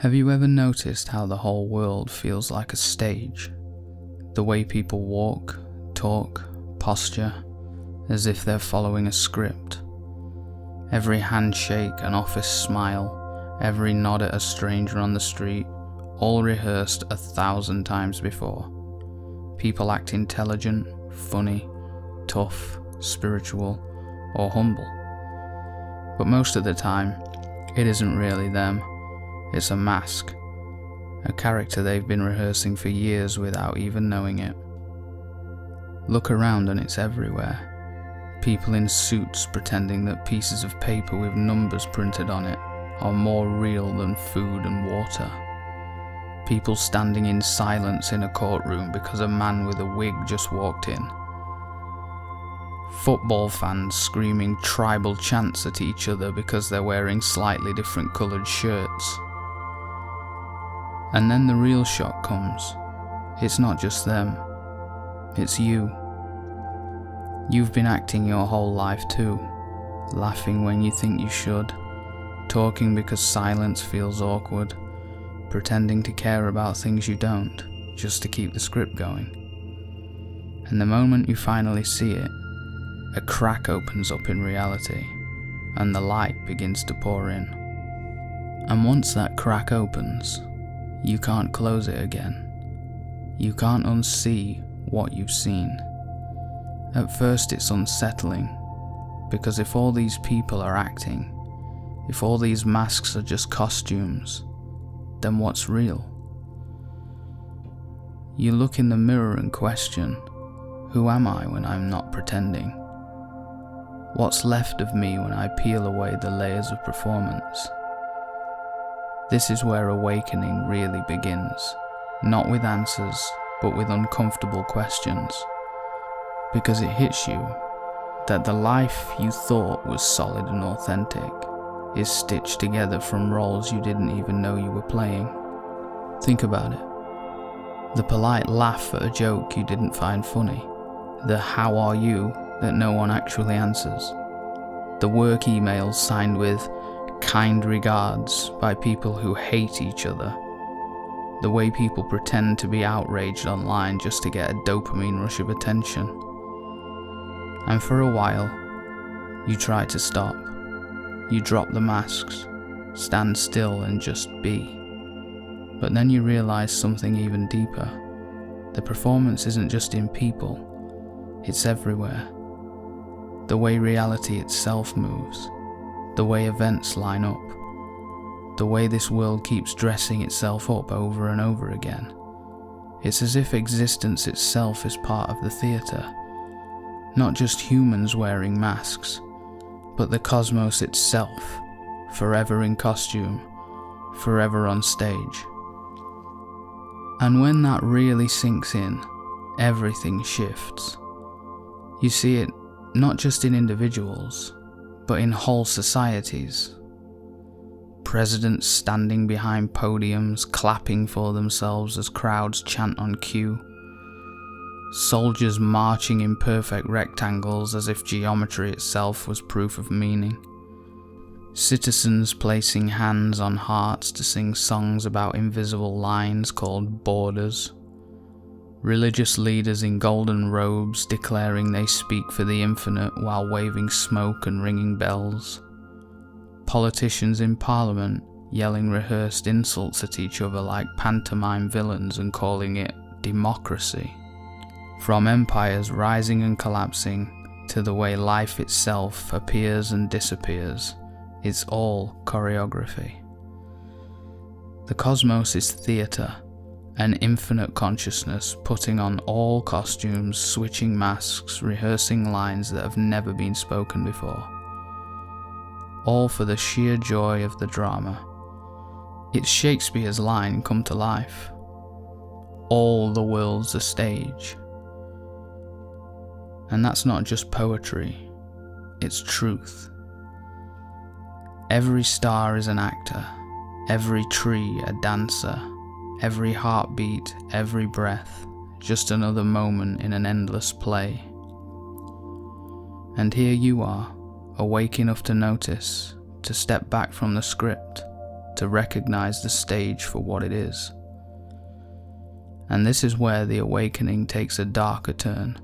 Have you ever noticed how the whole world feels like a stage? The way people walk, talk, posture, as if they're following a script. Every handshake, an office smile, every nod at a stranger on the street, all rehearsed 1,000 times before. People act intelligent, funny, tough, spiritual, or humble. But most of the time, it isn't really them. It's a mask, a character they've been rehearsing for years without even knowing it. Look around and it's everywhere. People in suits pretending that pieces of paper with numbers printed on it are more real than food and water. People standing in silence in a courtroom because a man with a wig just walked in. Football fans screaming tribal chants at each other because they're wearing slightly different coloured shirts. And then the real shock comes. It's not just them. It's you. You've been acting your whole life too, laughing when you think you should, talking because silence feels awkward, pretending to care about things you don't, just to keep the script going. And the moment you finally see it, a crack opens up in reality, and the light begins to pour in. And once that crack opens, you can't close it again. You can't unsee what you've seen. At first it's unsettling, because if all these people are acting, if all these masks are just costumes, then what's real? You look in the mirror and question, who am I when I'm not pretending? What's left of me when I peel away the layers of performance? This is where awakening really begins, not with answers, but with uncomfortable questions. Because it hits you that the life you thought was solid and authentic is stitched together from roles you didn't even know you were playing. Think about it. The polite laugh at a joke you didn't find funny. The "how are you" that no one actually answers. The work emails signed with "kind regards" by people who hate each other. The way people pretend to be outraged online just to get a dopamine rush of attention. And for a while, you try to stop. You drop the masks, stand still and just be. But then you realize something even deeper. The performance isn't just in people, it's everywhere. The way reality itself moves, the way events line up, the way this world keeps dressing itself up over and over again. It's as if existence itself is part of the theatre. Not just humans wearing masks, but the cosmos itself, forever in costume, forever on stage. And when that really sinks in, everything shifts. You see it not just in individuals, but in whole societies. Presidents standing behind podiums, clapping for themselves as crowds chant on cue. Soldiers marching in perfect rectangles as if geometry itself was proof of meaning. Citizens placing hands on hearts to sing songs about invisible lines called borders. Religious leaders in golden robes declaring they speak for the infinite while waving smoke and ringing bells. Politicians in parliament yelling rehearsed insults at each other like pantomime villains and calling it democracy. From empires rising and collapsing to the way life itself appears and disappears, it's all choreography. The cosmos is theatre, an infinite consciousness putting on all costumes, switching masks, rehearsing lines that have never been spoken before. All for the sheer joy of the drama. It's Shakespeare's line come to life. All the world's a stage. And that's not just poetry, it's truth. Every star is an actor, every tree a dancer, every heartbeat, every breath, just another moment in an endless play. And here you are, awake enough to notice, to step back from the script, to recognize the stage for what it is. And this is where the awakening takes a darker turn,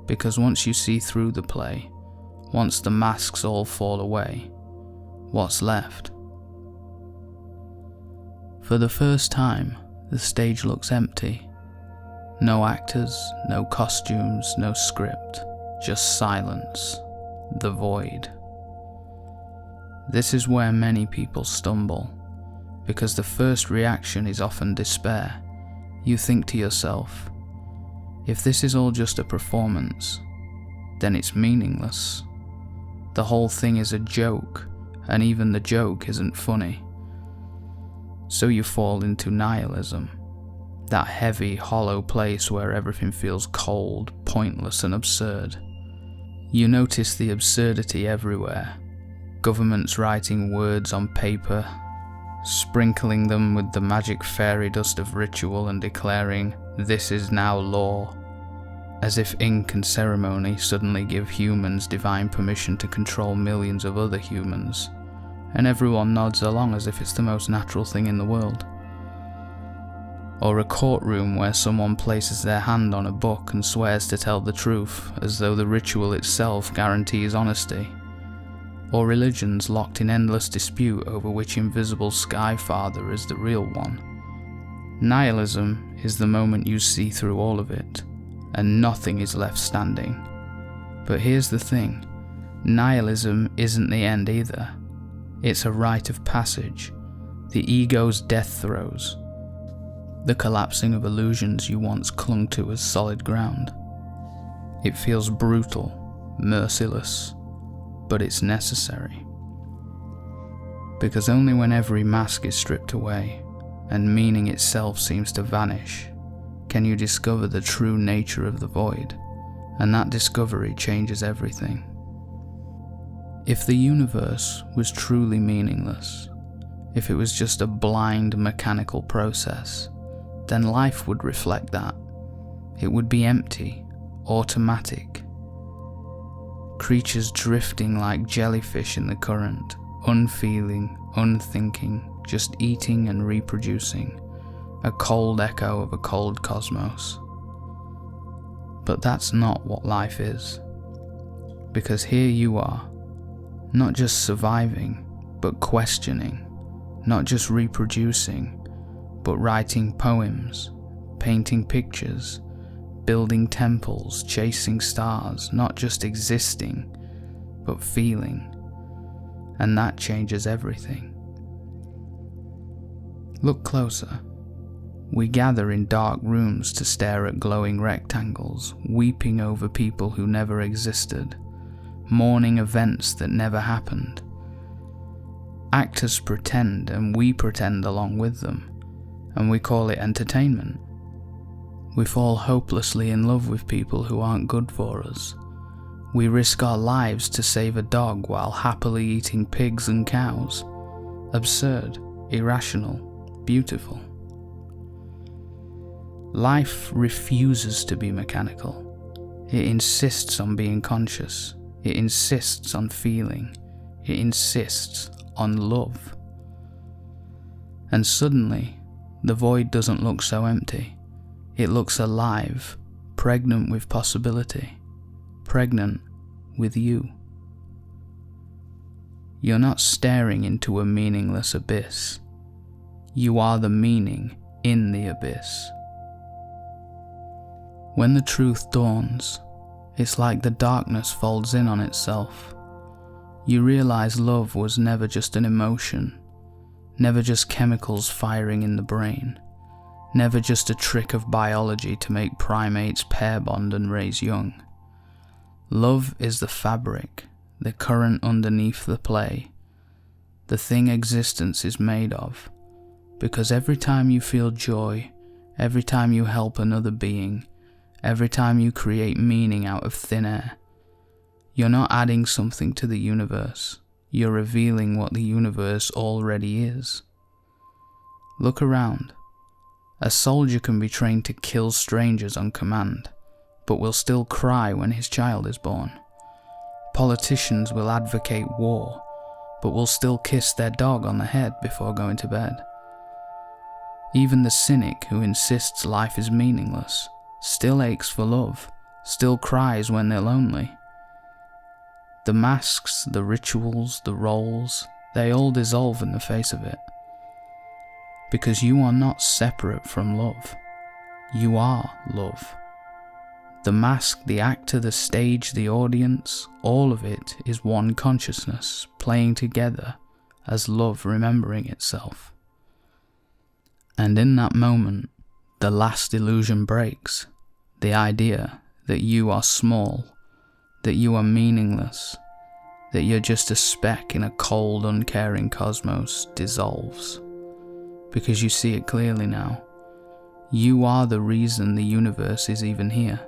because once you see through the play, once the masks all fall away, what's left? For the first time, the stage looks empty. No actors, no costumes, no script, just silence, the void. This is where many people stumble, because the first reaction is often despair. You think to yourself, if this is all just a performance, then it's meaningless. The whole thing is a joke, and even the joke isn't funny. So you fall into nihilism, that heavy, hollow place where everything feels cold, pointless, and absurd. You notice the absurdity everywhere. Governments writing words on paper, sprinkling them with the magic fairy dust of ritual and declaring, "This is now law," as if ink and ceremony suddenly give humans divine permission to control millions of other humans, and everyone nods along as if it's the most natural thing in the world. Or a courtroom where someone places their hand on a book and swears to tell the truth, as though the ritual itself guarantees honesty. Or religions locked in endless dispute over which invisible sky father is the real one. Nihilism is the moment you see through all of it, and nothing is left standing. But here's the thing, nihilism isn't the end either. It's a rite of passage, the ego's death throes, the collapsing of illusions you once clung to as solid ground. It feels brutal, merciless, but it's necessary. Because only when every mask is stripped away, and meaning itself seems to vanish, can you discover the true nature of the void, and that discovery changes everything. If the universe was truly meaningless, if it was just a blind mechanical process, then life would reflect that. It would be empty, automatic. Creatures drifting like jellyfish in the current, unfeeling, unthinking, just eating and reproducing, a cold echo of a cold cosmos. But that's not what life is. Because here you are, not just surviving, but questioning, not just reproducing, but writing poems, painting pictures, building temples, chasing stars, not just existing, but feeling. And that changes everything. Look closer. We gather in dark rooms to stare at glowing rectangles, weeping over people who never existed, mourning events that never happened. Actors pretend, and we pretend along with them, and we call it entertainment. We fall hopelessly in love with people who aren't good for us. We risk our lives to save a dog while happily eating pigs and cows. Absurd, irrational, beautiful. Life refuses to be mechanical. It insists on being conscious. It insists on feeling. It insists on love. And suddenly, the void doesn't look so empty. It looks alive, pregnant with possibility, pregnant with you. You're not staring into a meaningless abyss. You are the meaning in the abyss. When the truth dawns, it's like the darkness folds in on itself. You realize love was never just an emotion, never just chemicals firing in the brain, never just a trick of biology to make primates pair bond and raise young. Love is the fabric, the current underneath the play, the thing existence is made of, because every time you feel joy, every time you help another being, every time you create meaning out of thin air, you're not adding something to the universe, you're revealing what the universe already is. Look around. A soldier can be trained to kill strangers on command, but will still cry when his child is born. Politicians will advocate war, but will still kiss their dog on the head before going to bed. Even the cynic who insists life is meaningless still aches for love, still cries when they're lonely. The masks, the rituals, the roles, they all dissolve in the face of it. Because you are not separate from love. You are love. The mask, the actor, the stage, the audience, all of it is one consciousness playing together as love remembering itself. And in that moment, the last illusion breaks. The idea that you are small, that you are meaningless, that you're just a speck in a cold, uncaring cosmos dissolves. Because you see it clearly now. You are the reason the universe is even here.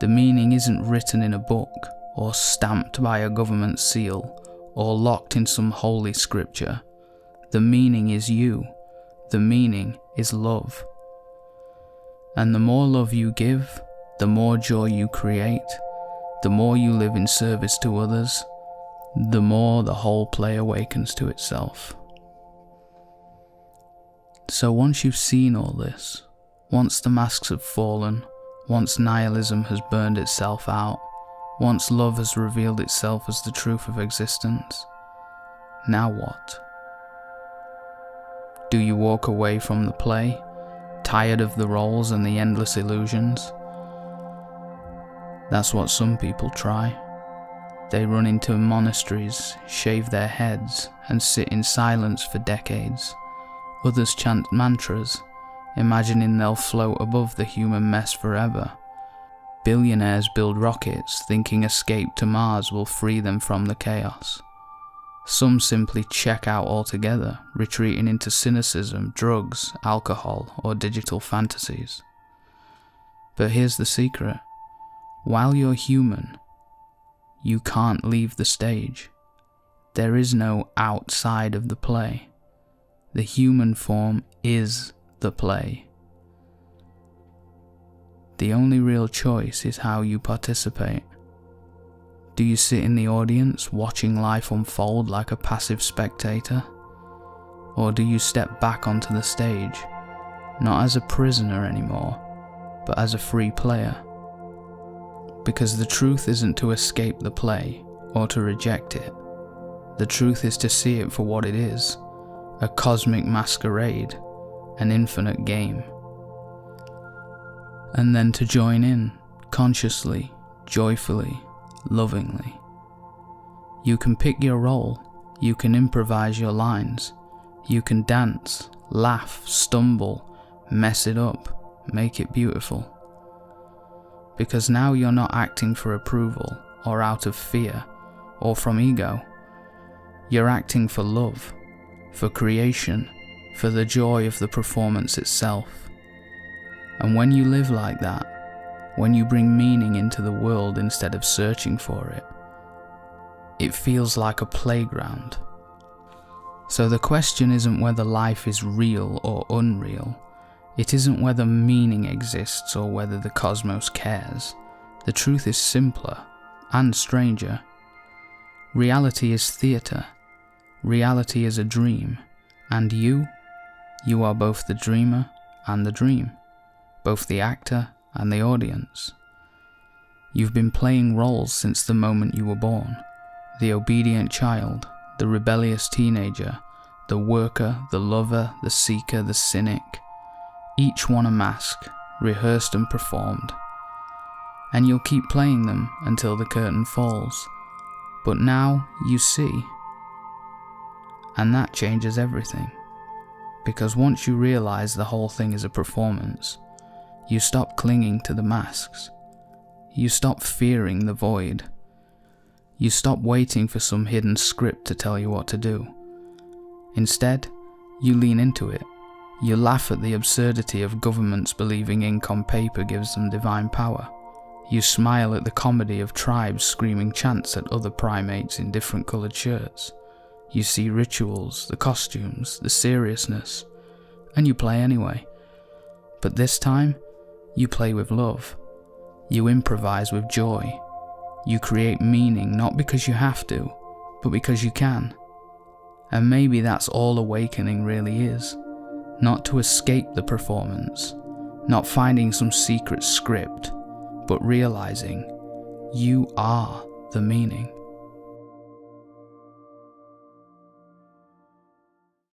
The meaning isn't written in a book, or stamped by a government seal, or locked in some holy scripture. The meaning is you. The meaning is love. And the more love you give, the more joy you create, the more you live in service to others, the more the whole play awakens to itself. So once you've seen all this, once the masks have fallen, once nihilism has burned itself out, once love has revealed itself as the truth of existence, now what? Do you walk away from the play, tired of the roles and the endless illusions? That's what some people try. They run into monasteries, shave their heads, and sit in silence for decades. Others chant mantras, imagining they'll float above the human mess forever. Billionaires build rockets, thinking escape to Mars will free them from the chaos. Some simply check out altogether, retreating into cynicism, drugs, alcohol, or digital fantasies. But here's the secret. While you're human, you can't leave the stage. There is no outside of the play. The human form is the play. The only real choice is how you participate. Do you sit in the audience watching life unfold like a passive spectator? Or do you step back onto the stage, not as a prisoner anymore, but as a free player? Because the truth isn't to escape the play or to reject it. The truth is to see it for what it is, a cosmic masquerade, an infinite game. And then to join in, consciously, joyfully, lovingly. You can pick your role, you can improvise your lines, you can dance, laugh, stumble, mess it up, make it beautiful. Because now you're not acting for approval, or out of fear, or from ego. You're acting for love, for creation, for the joy of the performance itself. And when you live like that, when you bring meaning into the world instead of searching for it, it feels like a playground. So the question isn't whether life is real or unreal. It isn't whether meaning exists or whether the cosmos cares. The truth is simpler and stranger. Reality is theatre. Reality is a dream. And you are both the dreamer and the dream, both the actor and the audience. You've been playing roles since the moment you were born. The obedient child, the rebellious teenager, the worker, the lover, the seeker, the cynic. Each one a mask, rehearsed and performed. And you'll keep playing them until the curtain falls. But now you see. And that changes everything. Because once you realize the whole thing is a performance, you stop clinging to the masks. You stop fearing the void. You stop waiting for some hidden script to tell you what to do. Instead, you lean into it. You laugh at the absurdity of governments believing ink on paper gives them divine power. You smile at the comedy of tribes screaming chants at other primates in different coloured shirts. You see rituals, the costumes, the seriousness, and you play anyway. But this time, you play with love. You improvise with joy. You create meaning not because you have to, but because you can. And maybe that's all awakening really is. Not to escape the performance, not finding some secret script, but realizing you are the meaning.